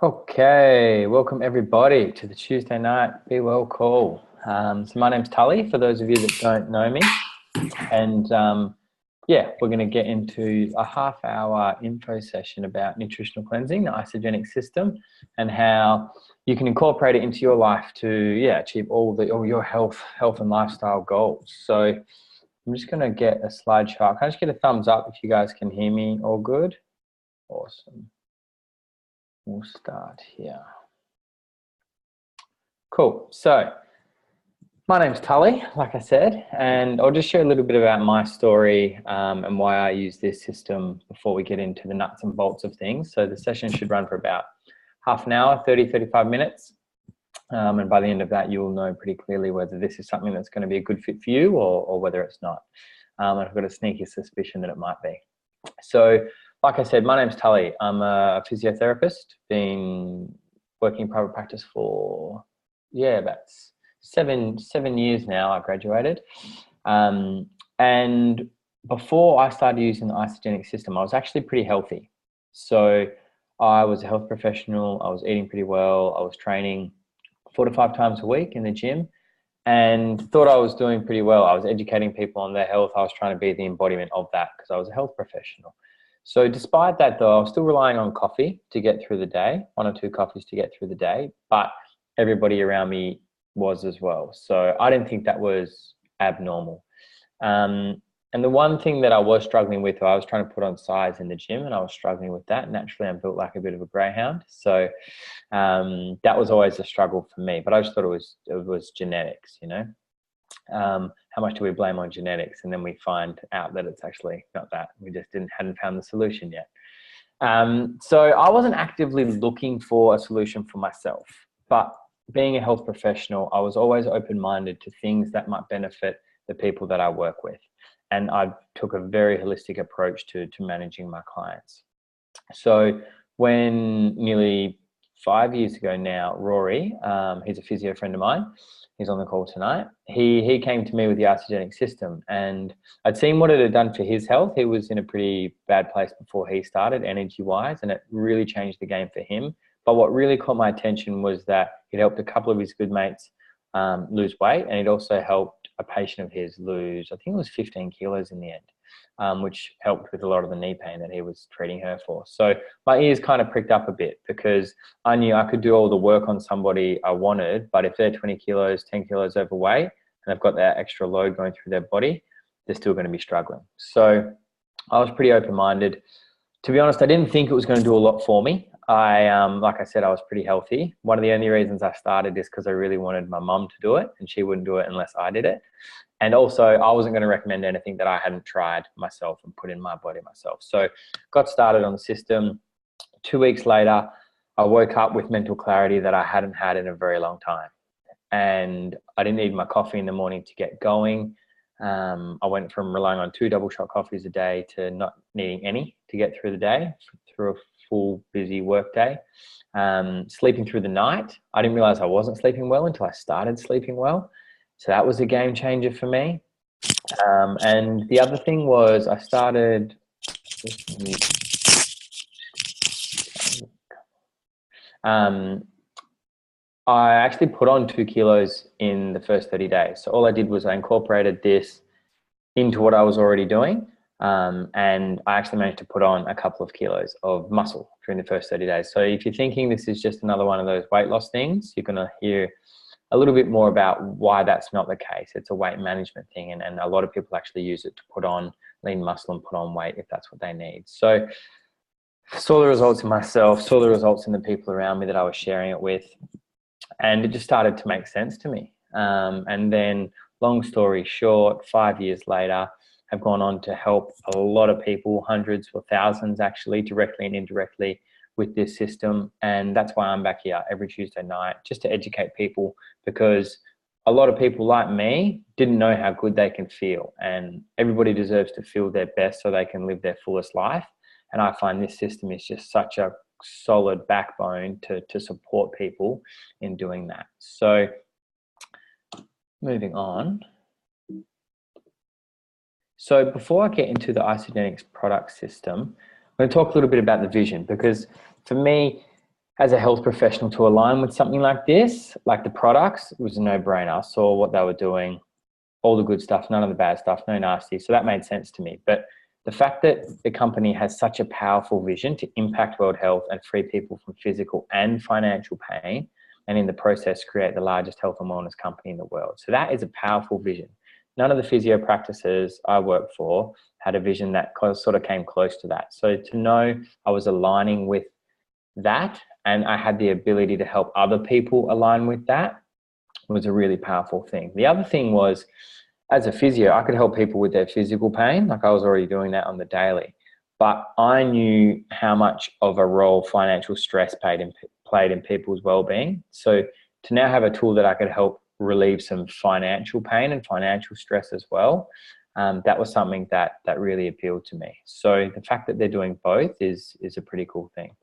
Okay, welcome everybody to the Tuesday night Be Well call. So my name's Tully, for those of you that don't know me. And yeah, we're going to get into a half-hour info session about nutritional cleansing, the Isagenix system, and how you can incorporate it into your life to achieve all your health and lifestyle goals. So I'm just going to get a slideshow. Can I just get a thumbs up if you guys can hear me all good? Awesome. We'll start here. Cool. So my name's Tully, like I said, and I'll just share a little bit about my story and why I use this system before we get into the nuts and bolts of things. So the session should run for about half an hour, 35 minutes. And by the end of that, you'll know pretty clearly whether this is something that's going to be a good fit for you or whether it's not. And I've got a sneaky suspicion that it might be. So like I said, my name's Tully. I'm a physiotherapist, been working in private practice for, about seven years now. I graduated. And before I started using the Isagenix system, I was actually pretty healthy. So I was a health professional. I was eating pretty well. I was training 4 to 5 times a week in the gym and thought I was doing pretty well. I was educating people on their health. I was trying to be the embodiment of that because I was a health professional. So despite that though, I was still relying on coffee to get through the day, 1 or 2 coffees to get through the day, but everybody around me was as well. So I didn't think that was abnormal. And the one thing that I was struggling with, I was trying to put on size in the gym and I was struggling with that. Naturally, I'm built like a bit of a greyhound. So that was always a struggle for me, but I just thought it was genetics, you know. How much do we blame on genetics? And then we find out that it's actually not that. We just hadn't found the solution yet. So I wasn't actively looking for a solution for myself, but being a health professional, I was always open-minded to things that might benefit the people that I work with. And I took a very holistic approach to managing my clients. So when nearly 5 years ago now, Rory, he's a physio friend of mine, he's on the call tonight, he came to me with the Isagenix system, and I'd seen what it had done for his health. He was in a pretty bad place before he started, energy-wise, and it really changed the game for him. But what really caught my attention was that it helped a couple of his good mates lose weight, and it also helped a patient of his lose, I think it was 15 kilos in the end, which helped with a lot of the knee pain that he was treating her for. So my ears kind of pricked up a bit because I knew I could do all the work on somebody I wanted, but if they're 20 kilos, 10 kilos overweight, and they've got that extra load going through their body, they're still going to be struggling. So I was pretty open-minded. To be honest, I didn't think it was going to do a lot for me. Like I said, I was pretty healthy. One of the only reasons I started is because I really wanted my mum to do it, and she wouldn't do it unless I did it. And also, I wasn't going to recommend anything that I hadn't tried myself and put in my body myself. So got started on the system. 2 weeks later, I woke up with mental clarity that I hadn't had in a very long time. And I didn't need my coffee in the morning to get going. I went from relying on 2 double shot coffees a day to not needing any to get through the day, through a full busy work day. Sleeping through the night. I didn't realize I wasn't sleeping well until I started sleeping well. So that was a game changer for me. And the other thing was I started, I actually put on 2 kilos in the first 30 days. So all I did was I incorporated this into what I was already doing. And I actually managed to put on a couple of kilos of muscle during the first 30 days. So if you're thinking this is just another one of those weight loss things, you're going to hear a little bit more about why that's not the case. It's a weight management thing, and a lot of people actually use it to put on lean muscle and put on weight if that's what they need. So saw the results in myself, saw the results in the people around me that I was sharing it with, and it just started to make sense to me. And then long story short, 5 years later, have gone on to help a lot of people, hundreds or thousands actually, directly and indirectly with this system. And that's why I'm back here every Tuesday night, just to educate people, because a lot of people like me didn't know how good they can feel, and everybody deserves to feel their best so they can live their fullest life. And I find this system is just such a solid backbone to support people in doing that. So moving on. So before I get into the Isagenix product system, I'm going to talk a little bit about the vision, because for me, as a health professional to align with something like this, like the products, it was a no-brainer. I saw what they were doing, all the good stuff, none of the bad stuff, no nasty. So that made sense to me. But the fact that the company has such a powerful vision to impact world health and free people from physical and financial pain, and in the process create the largest health and wellness company in the world. So that is a powerful vision. None of the physio practices I worked for had a vision that sort of came close to that. So to know I was aligning with that and I had the ability to help other people align with that was a really powerful thing. The other thing was, as a physio, I could help people with their physical pain. Like I was already doing that on the daily, but I knew how much of a role financial stress played in people's well-being. So to now have a tool that I could help relieve some financial pain and financial stress as well, that was something that really appealed to me. So the fact that they're doing both is a pretty cool thing.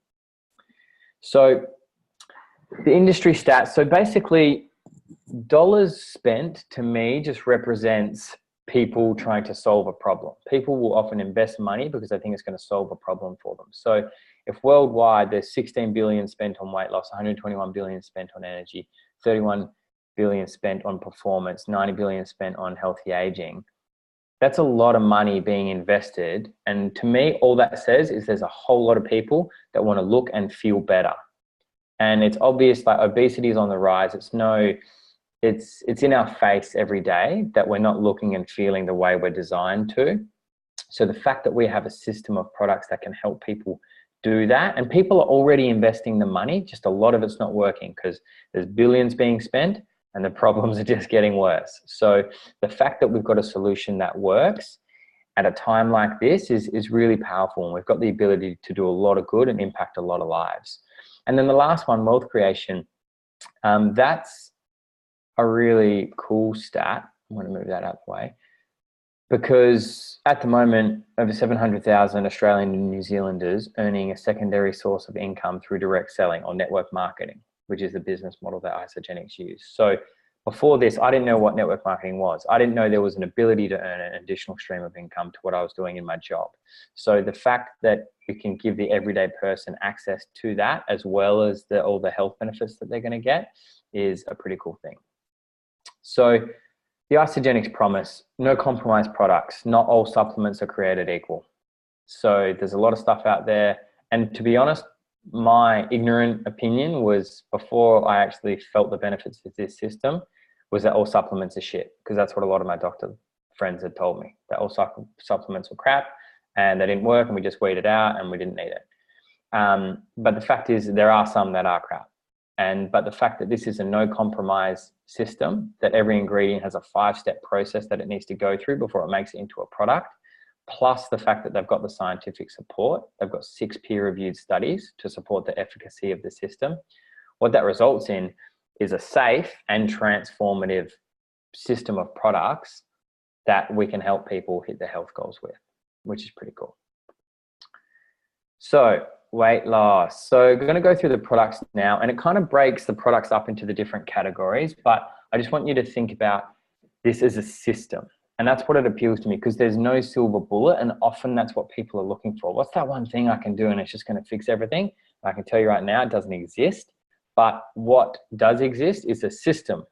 So the industry stats. So basically, dollars spent to me just represents people trying to solve a problem. People will often invest money because they think it's going to solve a problem for them. So if worldwide there's 16 billion spent on weight loss, 121 billion spent on energy, 31 billion spent on performance, 90 billion spent on healthy aging, that's a lot of money being invested. And to me, all that says is there's a whole lot of people that want to look and feel better. And it's obvious, like obesity is on the rise. It's in our face every day that we're not looking and feeling the way we're designed to. So the fact that we have a system of products that can help people do that, and people are already investing the money, just a lot of it's not working because there's billions being spent and the problems are just getting worse. So the fact that we've got a solution that works at a time like this is really powerful, and we've got the ability to do a lot of good and impact a lot of lives. And then the last one, wealth creation, that's a really cool stat. I want to move that out of the way, because at the moment, over 700,000 Australian and New Zealanders earning a secondary source of income through direct selling or network marketing, which is the business model that Isagenix use. So before this, I didn't know what network marketing was. I didn't know there was an ability to earn an additional stream of income to what I was doing in my job. So the fact that we can give the everyday person access to that, as well as all the health benefits that they're going to get, is a pretty cool thing. So the Isagenix promise, no compromise products. Not all supplements are created equal. So there's a lot of stuff out there. And to be honest, my ignorant opinion was, before I actually felt the benefits of this system, was that all supplements are shit, because that's what a lot of my doctor friends had told me, that all supplements were crap and they didn't work and we just weeded out and we didn't need it. But the fact is there are some that are crap. But the fact that this is a no compromise system, that every ingredient has a 5-step process that it needs to go through before it makes it into a product, plus the fact that they've got the scientific support, they've got 6 peer-reviewed studies to support the efficacy of the system. What that results in is a safe and transformative system of products that we can help people hit their health goals with, which is pretty cool. So weight loss. So I'm going to go through the products now, and it kind of breaks the products up into the different categories, but I just want you to think about this as a system. And that's what it appeals to me, because there's no silver bullet, and often that's what people are looking for. What's that one thing I can do and it's just going to fix everything? I can tell you right now, it doesn't exist. But what does exist is a system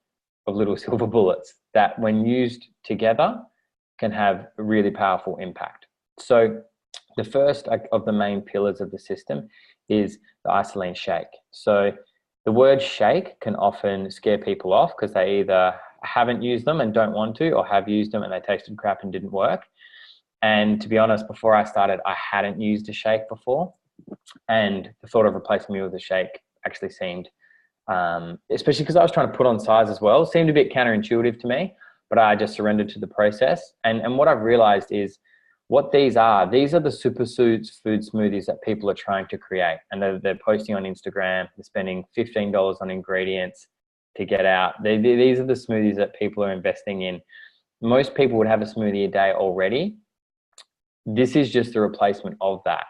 of little silver bullets that, when used together, can have a really powerful impact. So the first of the main pillars of the system is the Isagenix shake. So the word shake can often scare people off because they either haven't used them and don't want to, or have used them and they tasted crap and didn't work. And to be honest, before I started, I hadn't used a shake before. And the thought of replacing me with a shake actually seemed, especially because I was trying to put on size as well, seemed a bit counterintuitive to me, but I just surrendered to the process. And what I've realized is what these are the superfoods food smoothies that people are trying to create. And they're posting on Instagram, they're spending $15 on ingredients to get out. These are the smoothies that people are investing in. Most people would have a smoothie a day already. This is just a replacement of that,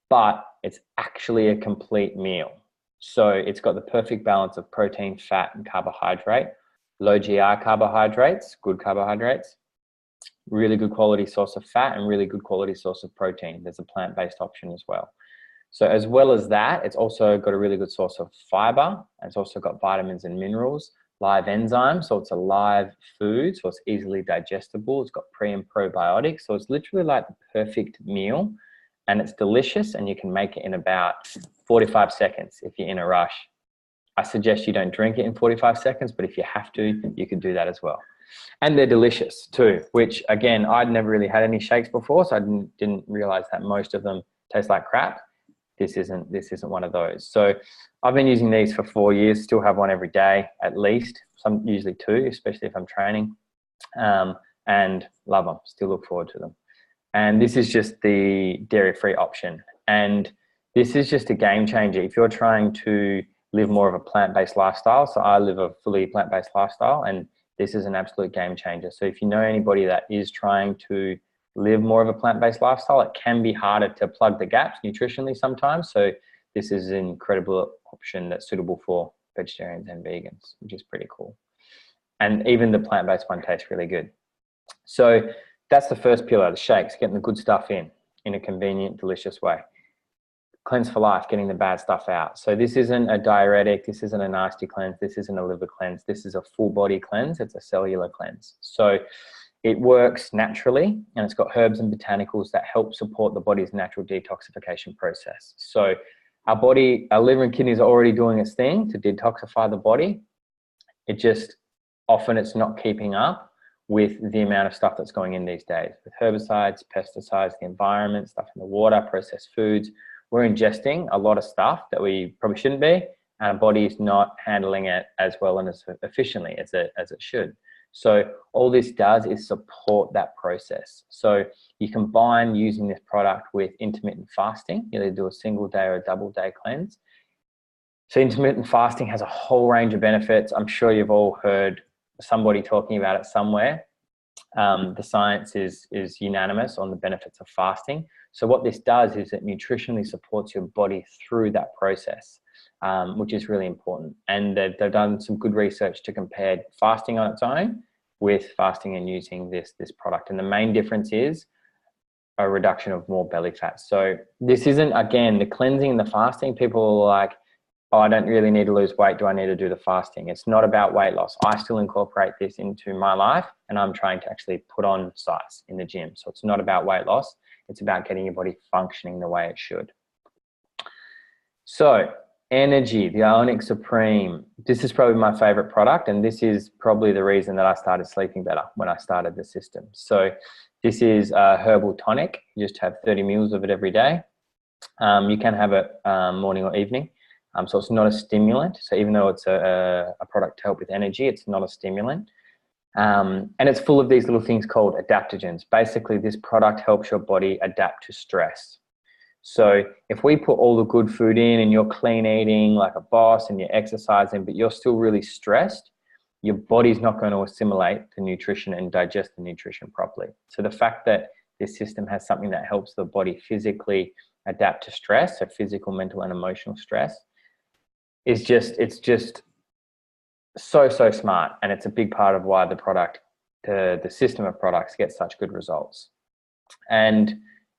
but it's actually a complete meal. So it's got the perfect balance of protein, fat, and carbohydrate, low GI carbohydrates, good carbohydrates, really good quality source of fat, and really good quality source of protein. There's a plant-based option as well. So as well as that, it's also got a really good source of fiber. It's also got vitamins and minerals, live enzymes. So it's a live food, so it's easily digestible. It's got pre and probiotics. So it's literally like the perfect meal, and it's delicious, and you can make it in about 45 seconds if you're in a rush. I suggest you don't drink it in 45 seconds, but if you have to, you can do that as well. And they're delicious too, which again, I'd never really had any shakes before, so I didn't realize that most of them taste like crap. This isn't one of those. So I've been using these for 4 years, still have one every day at least, some usually 2, especially if I'm training, and love them, still look forward to them. And this is just the dairy-free option. And this is just a game changer. If you're trying to live more of a plant-based lifestyle, so I live a fully plant-based lifestyle, and this is an absolute game changer. So if you know anybody that is trying to live more of a plant-based lifestyle, it can be harder to plug the gaps nutritionally sometimes. So this is an incredible option that's suitable for vegetarians and vegans, which is pretty cool. And even the plant-based one tastes really good. So that's the first pillar, the shakes, getting the good stuff in a convenient, delicious way. Cleanse for life, getting the bad stuff out. So this isn't a diuretic, this isn't a nasty cleanse, this isn't a liver cleanse, this is a full body cleanse, it's a cellular cleanse. So it works naturally, and it's got herbs and botanicals that help support the body's natural detoxification process. So our liver and kidneys are already doing its thing to detoxify the body. It just, often it's not keeping up with the amount of stuff that's going in these days, with herbicides, pesticides, the environment, stuff in the water, processed foods. We're ingesting a lot of stuff that we probably shouldn't be, and our body is not handling it as well and as efficiently as it should. So all this does is support that process. So you combine using this product with intermittent fasting. You either do a single day or a double day cleanse. So intermittent fasting has a whole range of benefits. I'm sure you've all heard somebody talking about it somewhere. The science is unanimous on the benefits of fasting. So what this does is it nutritionally supports your body through that process, which is really important. And they've done some good research to compare fasting on its own with fasting and using this product. And the main difference is a reduction of more belly fat. So this isn't, again, the cleansing and the fasting, people are like, oh, I don't really need to lose weight. Do I need to do the fasting? It's not about weight loss. I still incorporate this into my life, and I'm trying to actually put on size in the gym. So it's not about weight loss. It's about getting your body functioning the way it should. So energy, the Ionix Supreme. This is probably my favorite product, and this is probably the reason that I started sleeping better when I started the system. So this is a herbal tonic. You just have 30 mils of it every day. You can have it morning or evening. So it's not a stimulant. So even though it's a product to help with energy, it's not a stimulant. And it's full of these little things called adaptogens. Basically, this product helps your body adapt to stress. So if we put all the good food in and you're clean eating like a boss and you're exercising, but you're still really stressed, your body's not going to assimilate the nutrition and digest the nutrition properly. So the fact that this system has something that helps the body physically adapt to stress, so physical, mental, and emotional stress, it's just so smart, and it's a big part of why the system of products gets such good results. And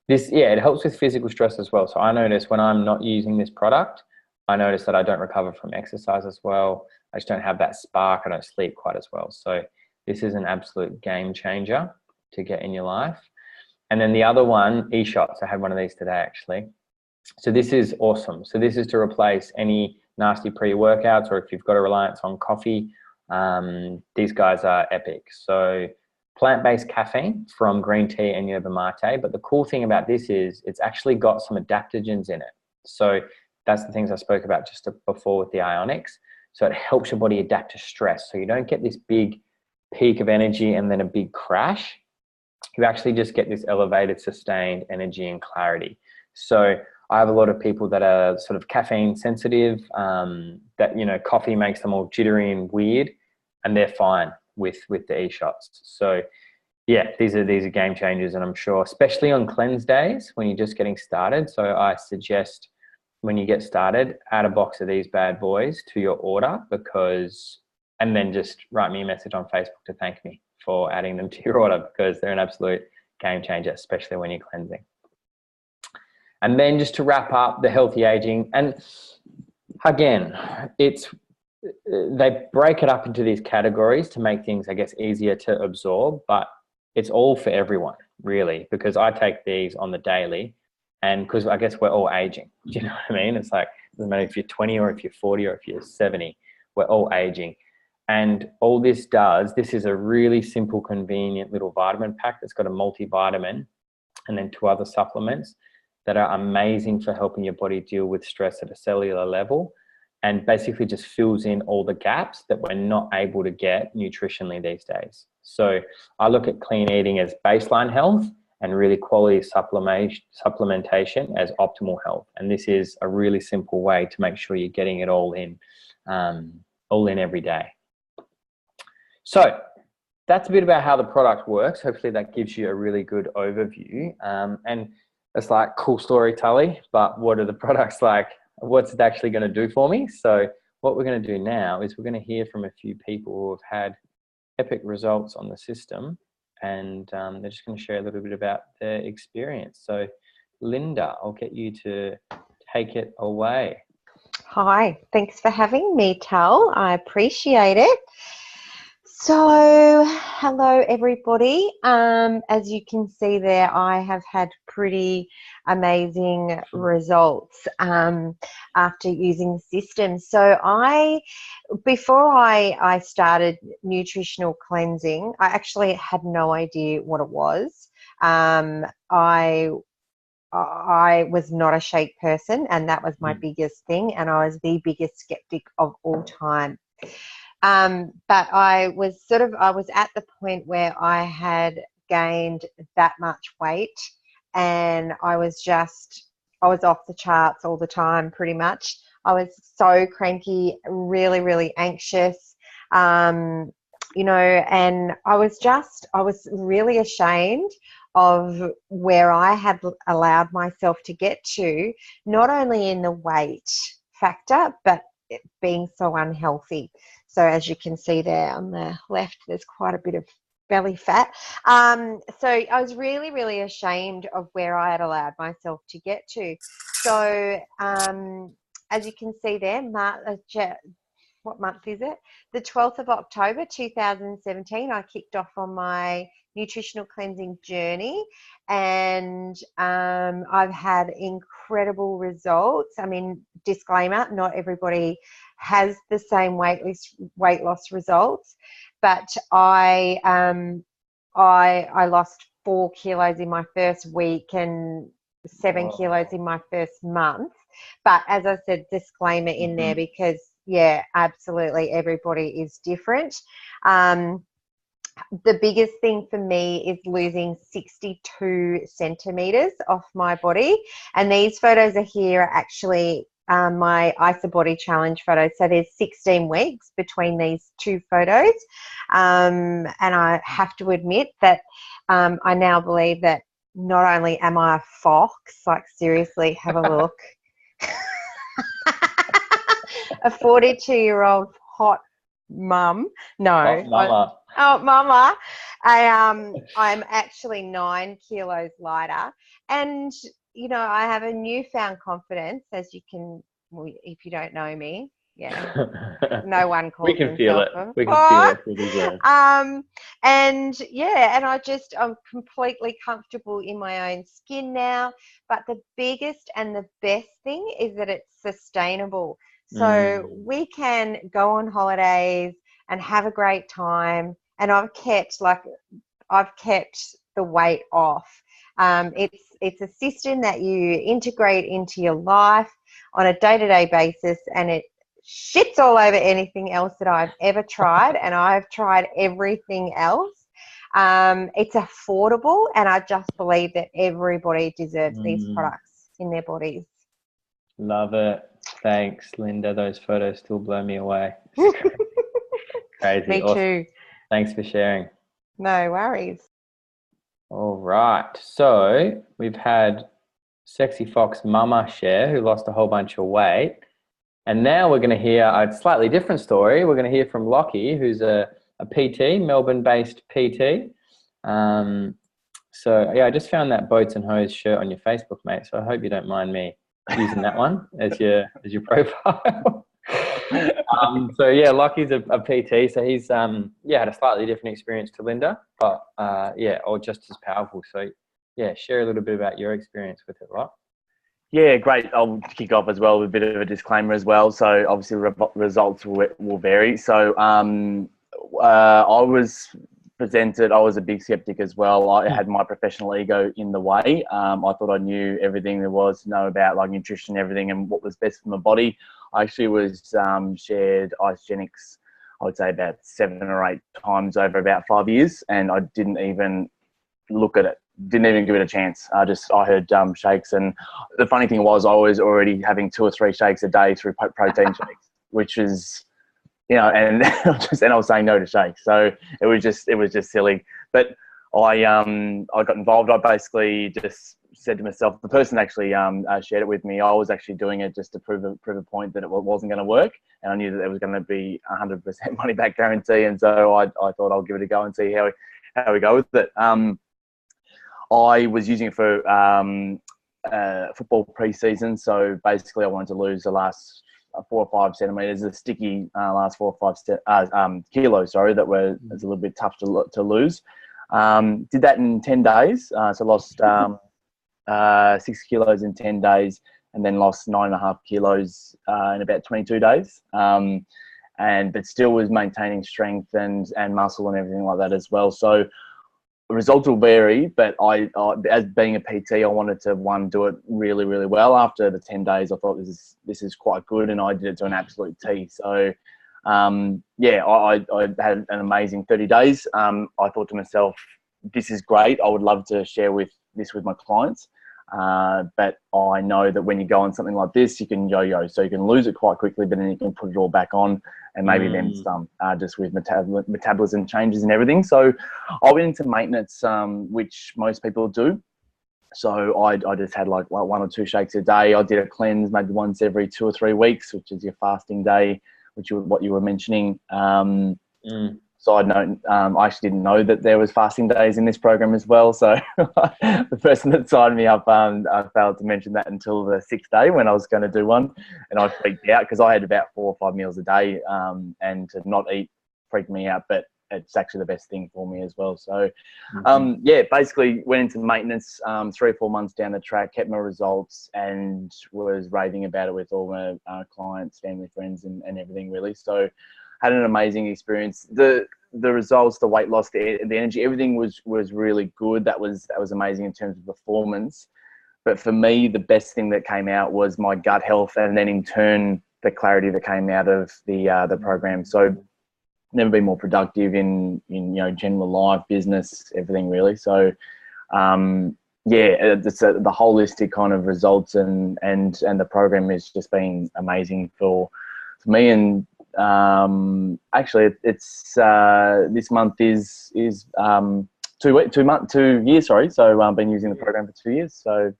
this, it helps with physical stress as well. So I notice when I'm not using this product, I notice that I don't recover from exercise as well. I just don't have that spark. I don't sleep quite as well. So this is an absolute game changer to get in your life. And then the other one, e-shots. I had one of these today actually. So this is awesome. So this is to replace any nasty pre-workouts, or if you've got a reliance on coffee, these guys are epic. So plant-based caffeine from green tea and yerba mate. But the cool thing about this is it's actually got some adaptogens in it. So that's the things I spoke about just before with the Ionix. So it helps your body adapt to stress. So you don't get this big peak of energy and then a big crash. You actually just get this elevated, sustained energy and clarity. So I have a lot of people that are sort of caffeine sensitive, that, you know, coffee makes them all jittery and weird, and they're fine with the e-shots. So yeah, these are game changers, and I'm sure, especially on cleanse days when you're just getting started. So I suggest when you get started, add a box of these bad boys to your order, and then just write me a message on Facebook to thank me for adding them to your order, because they're an absolute game changer, especially when you're cleansing. And then just to wrap up the healthy aging, and again, they break it up into these categories to make things, I guess, easier to absorb, but it's all for everyone, really, because I take these on the daily, and because I guess we're all aging. Do you know what I mean? It's like, it doesn't matter if you're 20 or if you're 40 or if you're 70, we're all aging. And all this does, this is a really simple, convenient little vitamin pack that's got a multivitamin and then 2 other supplements that are amazing for helping your body deal with stress at a cellular level, and basically just fills in all the gaps that we're not able to get nutritionally these days. So I look at clean eating as baseline health and really quality supplementation as optimal health. And this is a really simple way to make sure you're getting it all in every day. So that's a bit about how the product works. Hopefully that gives you a really good overview. And it's like, cool story, Tully, but what are the products like? What's it actually going to do for me? So what we're going to do now is we're going to hear from a few people who have had epic results on the system, and they're just going to share a little bit about their experience. So Linda, I'll get you to take it away. Hi, thanks for having me, Tal. I appreciate it. So, hello everybody. As you can see there, I have had pretty amazing results after using the system. So before I started nutritional cleansing, I actually had no idea what it was. I was not a shake person, and that was my biggest thing, and I was the biggest skeptic of all time. But I was at the point where I had gained that much weight, and I was off the charts all the time, pretty much. I was so cranky, really, really anxious, and I was really ashamed of where I had allowed myself to get to, not only in the weight factor, but it being so unhealthy. So as you can see there on the left, there's quite a bit of belly fat. So I was really, really ashamed of where I had allowed myself to get to. So as you can see there, what month is it? The 12th of October 2017, I kicked off on my nutritional cleansing journey, and I've had incredible results. I mean, disclaimer, not everybody has the same weight loss results, but I lost 4 kilos in my first week and 7 kilos in my first month. But as I said, disclaimer in there, because yeah, absolutely, everybody is different. The biggest thing for me is losing 62 centimeters off my body, and these photos are here are actually my ISA body challenge photos. So there's 16 weeks between these 2 photos, and I have to admit that I now believe that not only am I a fox, like seriously, have a look. A 42-year-old hot mum. No. Mama. Mama. I'm actually 9 kilos lighter. And, I have a newfound confidence, as you can, if you don't know me. Yeah. No one calls We can feel it. We can feel it. And yeah, and I'm completely comfortable in my own skin now. But the biggest and the best thing is that it's sustainable. So we can go on holidays and have a great time. And I've kept the weight off. It's a system that you integrate into your life on a day-to-day basis, and it shits all over anything else that I've ever tried, and I've tried everything else. It's affordable, and I just believe that everybody deserves these products in their bodies. Love it. Thanks, Linda. Those photos still blow me away. Crazy. Me awesome. too. Thanks for sharing. No worries. All right. So we've had Sexy Fox Mama share, who lost a whole bunch of weight. And now we're going to hear a slightly different story. We're going to hear from Locky, who's a PT, Melbourne-based PT. So yeah, I just found that boats and hose shirt on your Facebook, mate. So I hope you don't mind me using that one as your profile. So yeah, Locky's a PT, so he's had a slightly different experience to Linda, but or just as powerful. So yeah, share a little bit about your experience with it, Lock. Yeah, great. I'll kick off as well with a bit of a disclaimer as well. So obviously results will vary. So I was presented, I was a big skeptic as well. I had my professional ego in the way. I thought I knew everything there was to know about like nutrition, everything, and what was best for my body. I actually was shared Isagenix, I would say about 7 or 8 times over about 5 years, and I didn't even look at it. Didn't even give it a chance. I heard shakes, and the funny thing was I was already having 2 or 3 shakes a day through protein shakes, which is, and I was saying no to shakes. So it was just silly. But I got involved. I basically just said to myself, the person actually shared it with me. I was actually doing it just to prove a point that it wasn't going to work, and I knew that there was going to be 100% money back guarantee. And so I thought I'll give it a go and see how we go with it. I was using it for football pre-season. So basically I wanted to lose the last 4 or 5 centimeters, the sticky last 4 or 5 kilos, that was a little bit tough to lose. Did that in 10 days. So lost 6 kilos in 10 days, and then lost 9.5 kilos in about 22 days. But still was maintaining strength and muscle and everything like that as well. So the results will vary, but I as being a PT, I wanted to do it really, really well. After the 10 days, I thought this is quite good, and I did it to an absolute T. So I had an amazing 30 days. I thought to myself, this is great. I would love to share this with my clients. But I know that when you go on something like this, you can yo-yo. So you can lose it quite quickly, but then you can put it all back on, and maybe then some, just with metabolism changes and everything. So I went into maintenance, which most people do. So I just had like 1 or 2 shakes a day. I did a cleanse maybe once every 2 or 3 weeks, which is your fasting day, what you were mentioning. Side note, I actually didn't know that there was fasting days in this program as well. So the person that signed me up, I failed to mention that until the 6th day when I was going to do one, and I freaked out because I had about 4 or 5 meals a day, and to not eat freaked me out. But it's actually the best thing for me as well. So basically went into maintenance 3 or 4 months down the track, kept my results, and was raving about it with all my clients, family, friends, and everything really. So had an amazing experience. The results, the weight loss, the energy, everything was really good. That was amazing in terms of performance. But for me, the best thing that came out was my gut health, and then in turn the clarity that came out of the program. So never been more productive in general life, business, everything really. So it's the holistic kind of results, and the program has just been amazing for me. And actually it's this month is 2 years, sorry. So I've been using the program for 2 years. So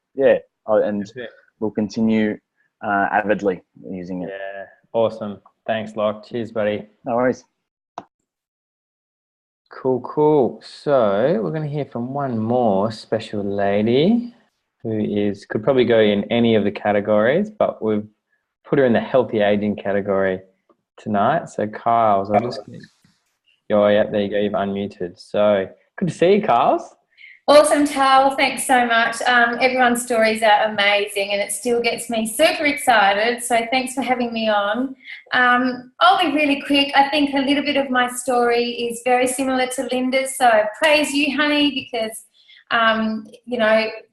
and we'll continue avidly using it. Yeah, awesome. Thanks, Lock. Cheers, buddy. No worries. Cool. So we're going to hear from one more special lady who could probably go in any of the categories, but we've put her in the healthy aging category tonight. So Kyles, I'll just there you go, you've unmuted. So good to see you, Kyles. Awesome, Tal. Thanks so much. Everyone's stories are amazing, and it still gets me super excited. So thanks for having me on. I'll be really quick. I think a little bit of my story is very similar to Linda's. So praise you, honey, because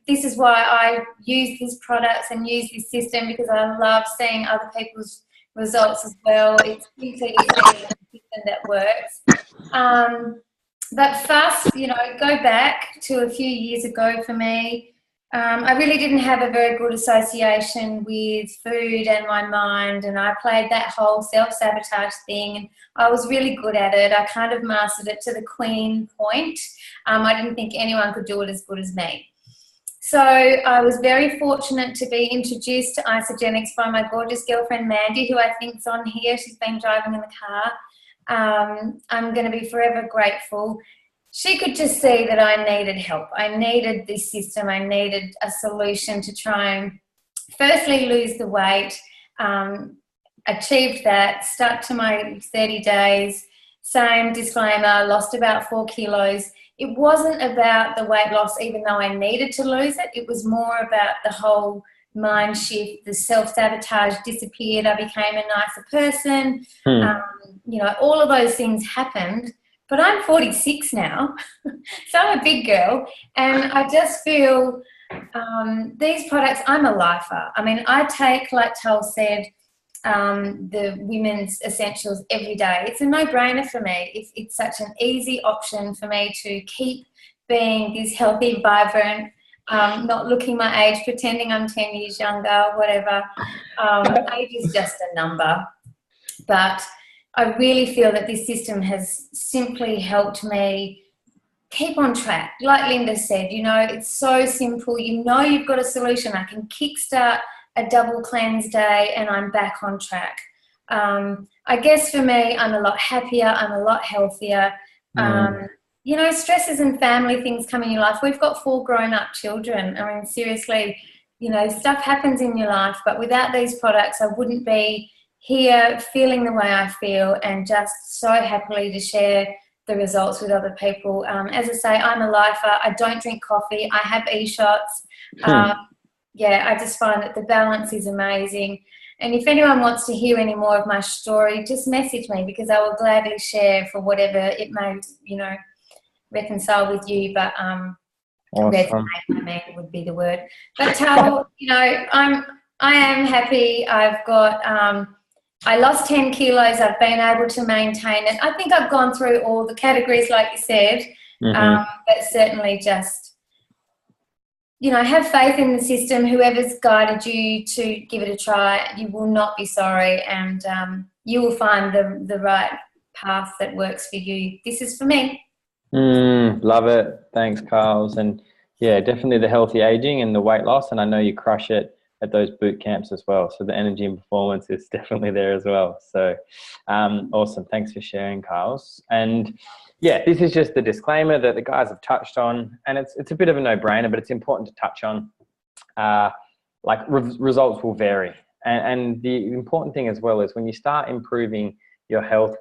this is why I use these products and use this system, because I love seeing other people's results as well. It's simply a system that works. But first, go back to a few years ago for me. I really didn't have a very good association with food and my mind, and I played that whole self-sabotage thing, and I was really good at it. I kind of mastered it to the queen point. I didn't think anyone could do it as good as me. So I was very fortunate to be introduced to Isagenix by my gorgeous girlfriend Mandy, who I think's on here. She's been driving in the car. I'm going to be forever grateful. she could just see that I needed help. I needed this system. I needed a solution to try and firstly lose the weight, achieved that, stuck to my 30 days, same disclaimer, lost about 4 kilos. It wasn't about the weight loss, even though I needed to lose it. It was more about the whole mind shift, the self-sabotage disappeared. I became a nicer person. You know, all of those things happened. But I'm 46 now, so I'm a big girl, and I just feel these products, I'm a lifer. I mean, I take, like Tull said, the women's essentials every day. It's a no-brainer for me. It's such an easy option for me to keep being this healthy, vibrant, not looking my age, pretending I'm 10 years younger, whatever. Age is just a number. But I really feel that this system has simply helped me keep on track. Like Linda said, you know, it's so simple. You know you've got a solution. I can kickstart a double cleanse day and I'm back on track. I guess for me, I'm a lot happier. I'm a lot healthier. You know, stresses and family things come in your life. We've got 4 grown-up children. I mean, seriously, you know, stuff happens in your life. But without these products, I wouldn't be here feeling the way I feel and just so happily to share the results with other people. As I say, I'm a lifer. I don't drink coffee. I have e-shots. Yeah, I just find that the balance is amazing. And if anyone wants to hear any more of my story, just message me, because I will gladly share for whatever it may, you know, reconcile with you. But Awesome. resonate, I mean, would be the word. But Tull, you know, I am happy. I've got I lost 10 kilos. I've been able to maintain it. I think I've gone through all the categories, like you said, but certainly just, you know, have faith in the system. Whoever's guided you to give it a try, you will not be sorry, and you will find the right path that works for you. This is for me. Love it. Thanks, Carls. And yeah, definitely the healthy aging and the weight loss. And I know you crush it at those boot camps as well. So the energy and performance is definitely there as well. So awesome. Thanks for sharing, Carls. And yeah, this is just the disclaimer that the guys have touched on, and it's a bit of a no-brainer, but it's important to touch on. Results will vary. And the important thing as well is when you start improving your health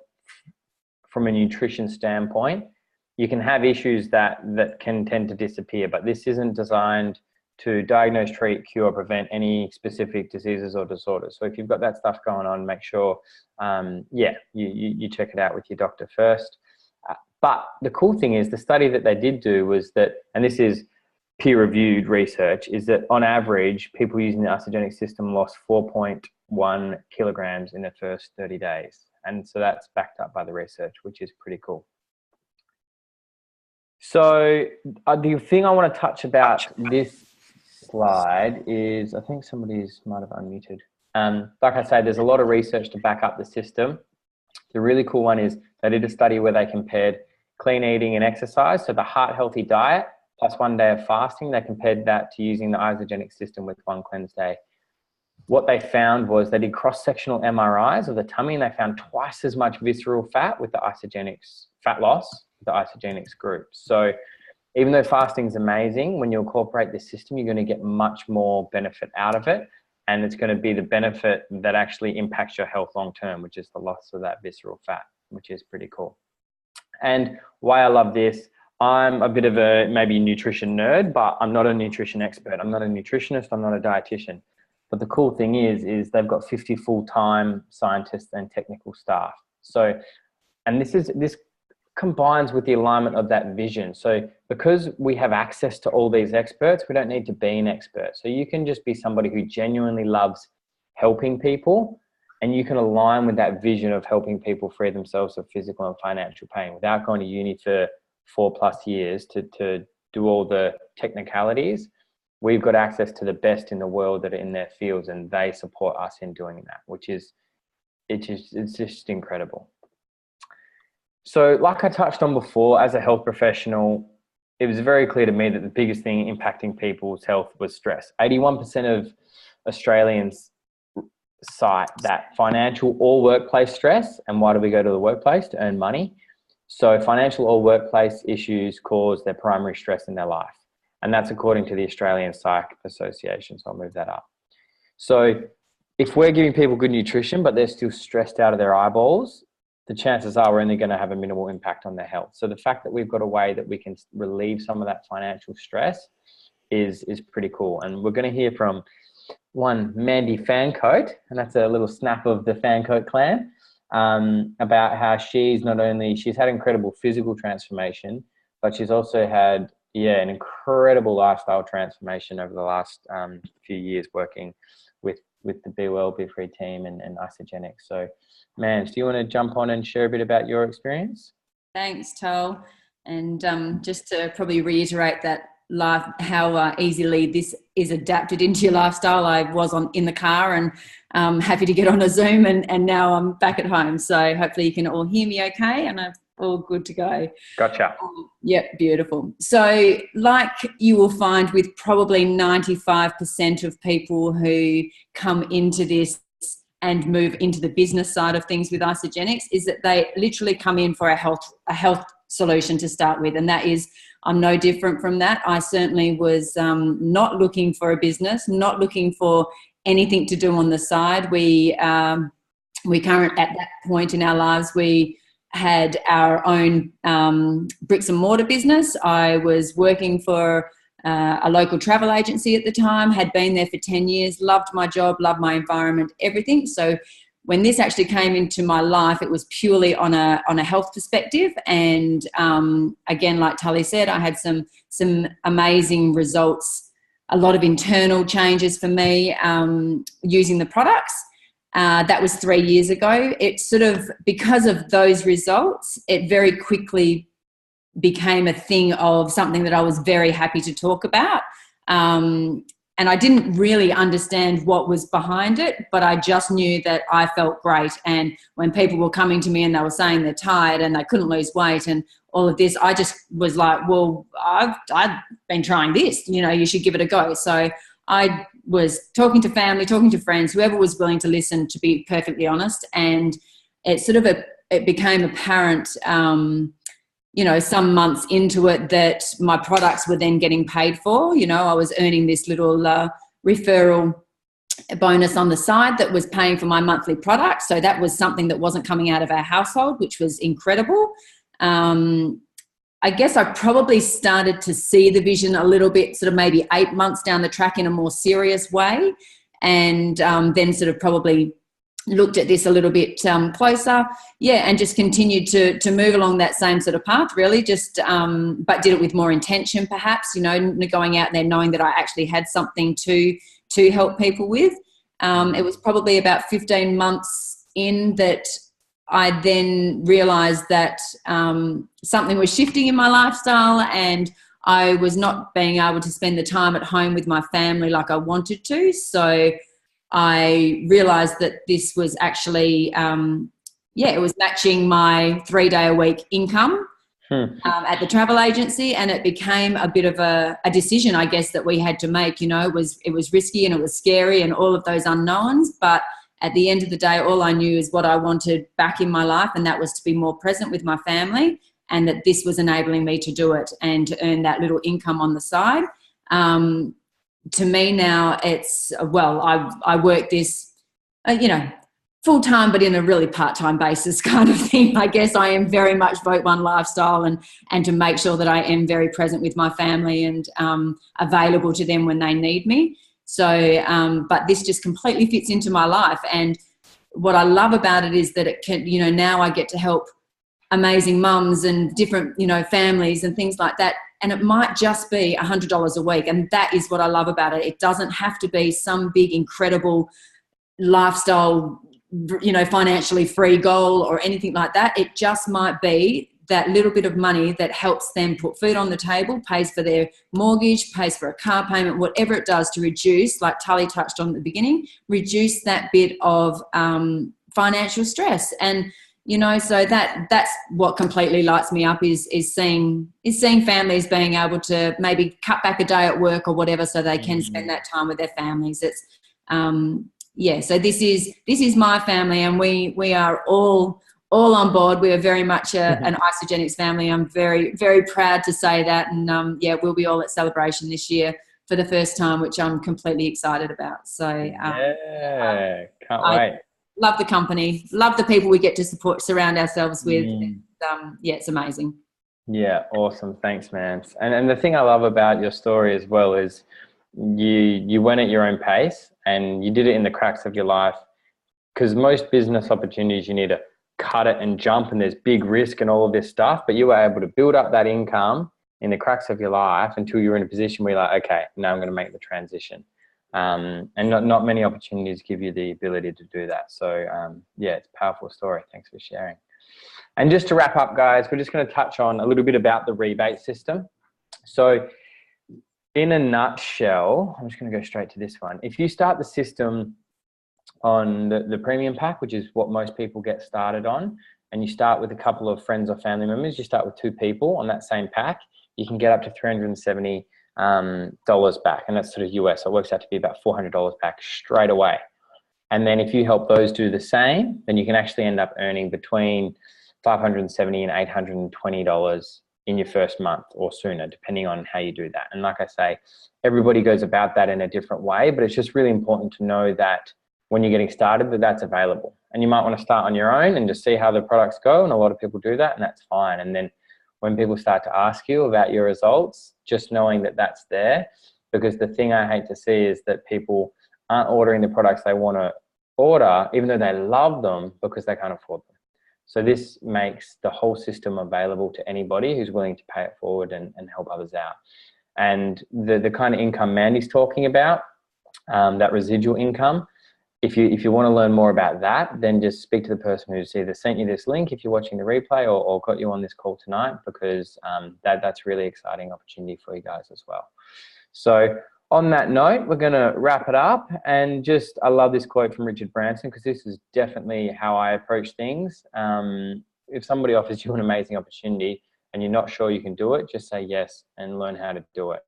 from a nutrition standpoint, you can have issues that can tend to disappear, but this isn't designed to diagnose, treat, cure, prevent any specific diseases or disorders. So if you've got that stuff going on, make sure, you check it out with your doctor first. But the cool thing is the study that they did do was that, and this is peer-reviewed research, is that on average, people using the Isagenix system lost 4.1 kilograms in the first 30 days. And so that's backed up by the research, which is pretty cool. So the thing I want to touch about this slide is, I think somebody's might have unmuted. Like I say, there's a lot of research to back up the system. The really cool one is they did a study where they compared clean eating and exercise. So the heart healthy diet plus 1 day of fasting, they compared that to using the Isagenix system with 1 cleanse day. What they found was they did cross-sectional MRIs of the tummy, and they found twice as much visceral fat with the Isagenix fat loss, the Isagenix group. So even though fasting is amazing, when you incorporate this system, you're going to get much more benefit out of it. And it's going to be the benefit that actually impacts your health long-term, which is the loss of that visceral fat, which is pretty cool. And why I love this, I'm a bit of a maybe nutrition nerd, but I'm not a nutrition expert. I'm not a nutritionist. I'm not a dietitian. But the cool thing is they've got 50 full-time scientists and technical staff. So, and this combines with the alignment of that vision. So because we have access to all these experts, we don't need to be an expert. So you can just be somebody who genuinely loves helping people, and you can align with that vision of helping people free themselves of physical and financial pain without going to uni for 4+ years to do all the technicalities. We've got access to the best in the world that are in their fields, and they support us in doing that, which is, it's just incredible. So like I touched on before, as a health professional, it was very clear to me that the biggest thing impacting people's health was stress. 81% of Australians cite that financial or workplace stress. And why do we go to the workplace? To earn money. So financial or workplace issues cause their primary stress in their life. And that's according to the Australian Psych Association. So I'll move that up. So if we're giving people good nutrition, but they're still stressed out of their eyeballs, the chances are we're only going to have a minimal impact on their health. So the fact that we've got a way that we can relieve some of that financial stress is pretty cool. And we're going to hear from one Mandy Fancoat, and that's a little snap of the Fancoat clan, about how she's had incredible physical transformation, but she's also had, an incredible lifestyle transformation over the last few years working with the BWELL, Be Free team and Isagenix. So, Mans, do you want to jump on and share a bit about your experience? Thanks, Tull. And just to probably reiterate that how easily this is adapted into your lifestyle. I was in the car and happy to get on a Zoom, and now I'm back at home. So hopefully you can all hear me okay, and I'm all good to go. Gotcha. Yep, beautiful. So like you will find with probably 95% of people who come into this and move into the business side of things with Isagenix, is that they literally come in for a health solution to start with. And that is, I'm no different from that. I certainly was not looking for a business, not looking for anything to do on the side. We at that point in our lives, we had our own bricks and mortar business. I was working for a local travel agency at the time, had been there for 10 years, loved my job, loved my environment, everything. So when this actually came into my life, it was purely on a health perspective. And again, like Tully said, I had some amazing results, a lot of internal changes for me using the products. That was 3 years ago. It sort of, because of those results, it very quickly became a thing of something that I was very happy to talk about. And I didn't really understand what was behind it, but I just knew that I felt great. And when people were coming to me and they were saying they're tired and they couldn't lose weight and all of this, I just was like, well, I've been trying this, you should give it a go. So I was talking to family, talking to friends, whoever was willing to listen, to be perfectly honest. And it sort of, it became apparent, some months into it, that my products were then getting paid for. I was earning this little referral bonus on the side that was paying for my monthly product. So that was something that wasn't coming out of our household, which was incredible. I guess I probably started to see the vision a little bit, sort of maybe 8 months down the track in a more serious way. And then sort of probably looked at this a little bit closer, and just continued to move along that same sort of path, really, just but did it with more intention, perhaps, going out there knowing that I actually had something to help people with. It was probably about 15 months in that I then realised that something was shifting in my lifestyle, and I was not being able to spend the time at home with my family like I wanted to. So I realised that this was actually, it was matching my 3-day-a-week income at the travel agency, and it became a bit of a decision, I guess, that we had to make. It was risky and it was scary and all of those unknowns, but at the end of the day, all I knew is what I wanted back in my life, and that was to be more present with my family, and that this was enabling me to do it and to earn that little income on the side. To me now, it's, I work this, full-time, but in a really part-time basis kind of thing. I guess I am very much vote one lifestyle, and to make sure that I am very present with my family and available to them when they need me. So, but this just completely fits into my life. And what I love about it is that it can, now I get to help amazing mums and different, families and things like that. And it might just be $100 a week. And that is what I love about it. It doesn't have to be some big, incredible lifestyle, financially free goal or anything like that. It just might be that little bit of money that helps them put food on the table, pays for their mortgage, pays for a car payment, whatever it does to reduce, like Tully touched on at the beginning, reduce that bit of financial stress. And so that's what completely lights me up is seeing families being able to maybe cut back a day at work or whatever, so they can spend that time with their families. It's so this is my family, and we are all all on board. We are very much an Isagenix family. I'm very, very proud to say that. And yeah, we'll be all at Celebration this year for the first time, which I'm completely excited about. So yeah, can't I wait. love the company, love the people we get to surround ourselves with. Yeah, it's amazing. Yeah, awesome. Thanks, man. And the thing I love about your story as well is you went at your own pace and you did it in the cracks of your life, because most business opportunities you need to cut it and jump and there's big risk and all of this stuff, but you were able to build up that income in the cracks of your life until you're in a position where you're like, okay, now I'm going to make the transition. And not many opportunities give you the ability to do that. So yeah, it's a powerful story. Thanks for sharing. And just to wrap up, guys, we're just going to touch on a little bit about the rebate system. So in a nutshell, I'm just going to go straight to this one. If you start the system on the premium pack, which is what most people get started on, and you start with a couple of friends or family members, you start with 2 people on that same pack, you can get up to $370 back, and that's sort of US, so it works out to be about $400 back straight away. And then if you help those do the same, then you can actually end up earning between $570 and $820 in your first month or sooner, depending on how you do that. And like I say, everybody goes about that in a different way, but it's just really important to know that when you're getting started, that's available. And you might want to start on your own and just see how the products go, and a lot of people do that, and that's fine. And then when people start to ask you about your results, just knowing that that's there, because the thing I hate to see is that people aren't ordering the products they want to order, even though they love them, because they can't afford them. So this makes the whole system available to anybody who's willing to pay it forward and help others out. And the kind of income Mandy's talking about, that residual income, if you want to learn more about that, then just speak to the person who's either sent you this link if you're watching the replay, or got you on this call tonight, because that's really exciting opportunity for you guys as well. So on that note, we're going to wrap it up. And just, I love this quote from Richard Branson, because this is definitely how I approach things. If somebody offers you an amazing opportunity and you're not sure you can do it, just say yes and learn how to do it.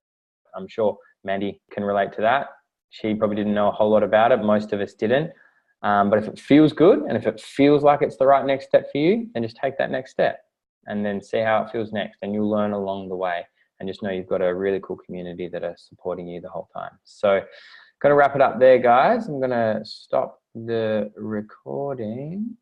I'm sure Mandy can relate to that. She probably didn't know a whole lot about it. Most of us didn't. But if it feels good and if it feels like it's the right next step for you, then just take that next step and then see how it feels next. And you'll learn along the way. And just know you've got a really cool community that are supporting you the whole time. So going to wrap it up there, guys. I'm going to stop the recording